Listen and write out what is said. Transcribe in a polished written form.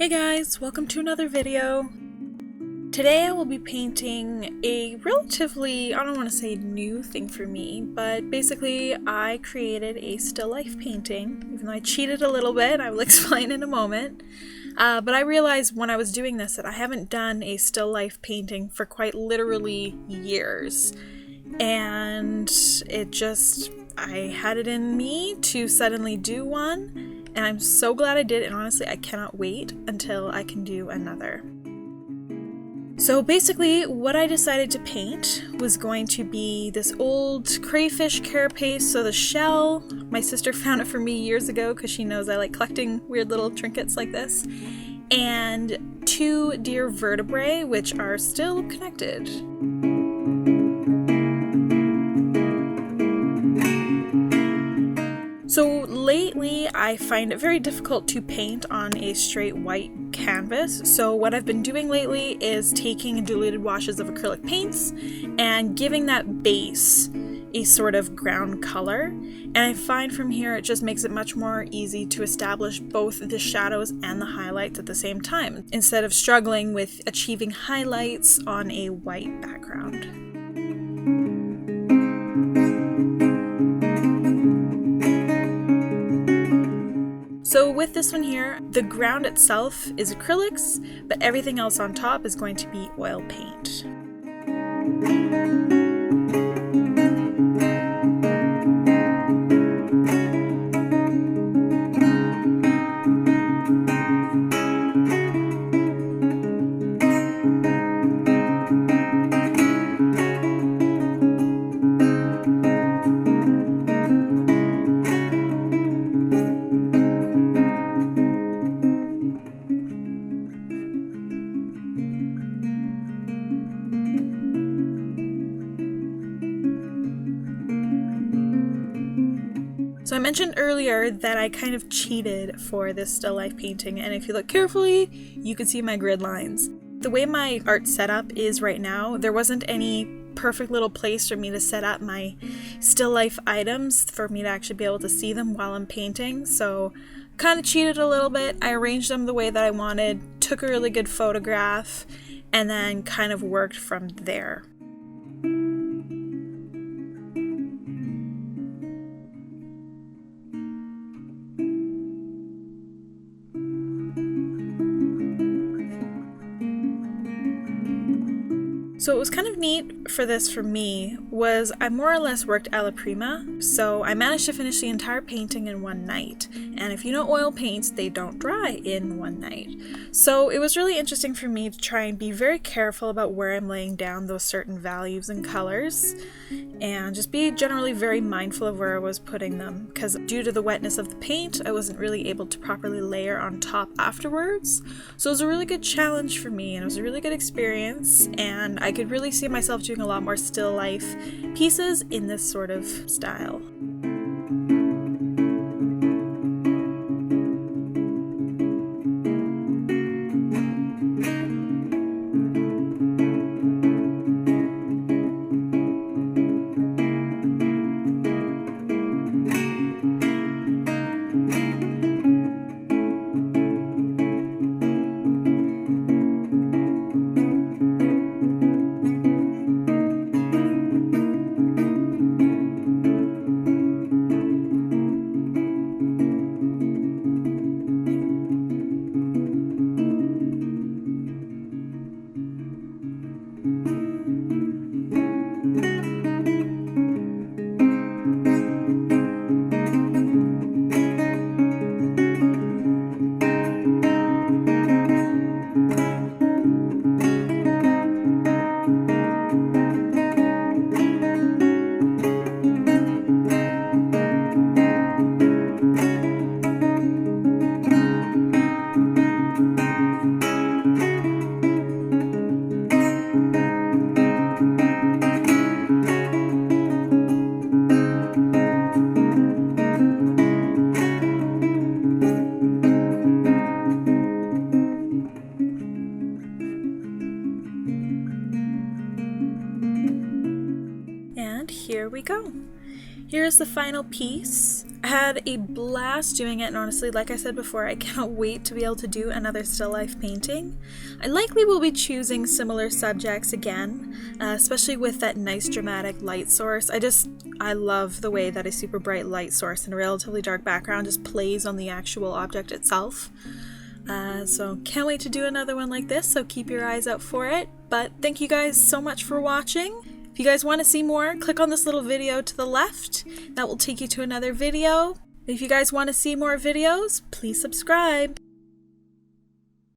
Hey guys, welcome to another video. Today I will be painting a relatively, I don't want to say new thing for me, but basically I created a still life painting, even though I cheated a little bit. I will explain in a moment. But I realized when I was doing this that I haven't done a still life painting for quite literally years. And I had it in me to suddenly do one. And I'm so glad I did, and honestly, I cannot wait until I can do another. So basically, what I decided to paint was going to be this old crayfish carapace. So the shell, my sister found it for me years ago because she knows I like collecting weird little trinkets like this. And 2 deer vertebrae, which are still connected. So lately I find it very difficult to paint on a straight white canvas. So what I've been doing lately is taking diluted washes of acrylic paints and giving that base a sort of ground color. And I find from here it just makes it much more easy to establish both the shadows and the highlights at the same time, instead of struggling with achieving highlights on a white background. So with this one here, the ground itself is acrylics, but everything else on top is going to be oil paint. So I mentioned earlier that I kind of cheated for this still life painting, and if you look carefully, you can see my grid lines. The way my art setup is right now, there wasn't any perfect little place for me to set up my still life items for me to actually be able to see them while I'm painting, so kind of cheated a little bit. I arranged them the way that I wanted, took a really good photograph, and then kind of worked from there. So what was kind of neat for this for me was I more or less worked Alla Prima, so I managed to finish the entire painting in one night. And if you know oil paints, they don't dry in one night. So it was really interesting for me to try and be very careful about where I'm laying down those certain values and colors, and just be generally very mindful of where I was putting them, because due to the wetness of the paint, I wasn't really able to properly layer on top afterwards. So it was a really good challenge for me, and it was a really good experience, and I could really see myself doing a lot more still life pieces in this sort of style. here we go. Here's the final piece. I had a blast doing it, and honestly, like I said before, I cannot wait to be able to do another still life painting. I likely will be choosing similar subjects again, especially with that nice dramatic light source. I love the way that a super bright light source in a relatively dark background just plays on the actual object itself. So can't wait to do another one like this, so keep your eyes out for it. But thank you guys so much for watching. If you guys want to see more, click on this little video to the left. That will take you to another video. If you guys want to see more videos, please subscribe.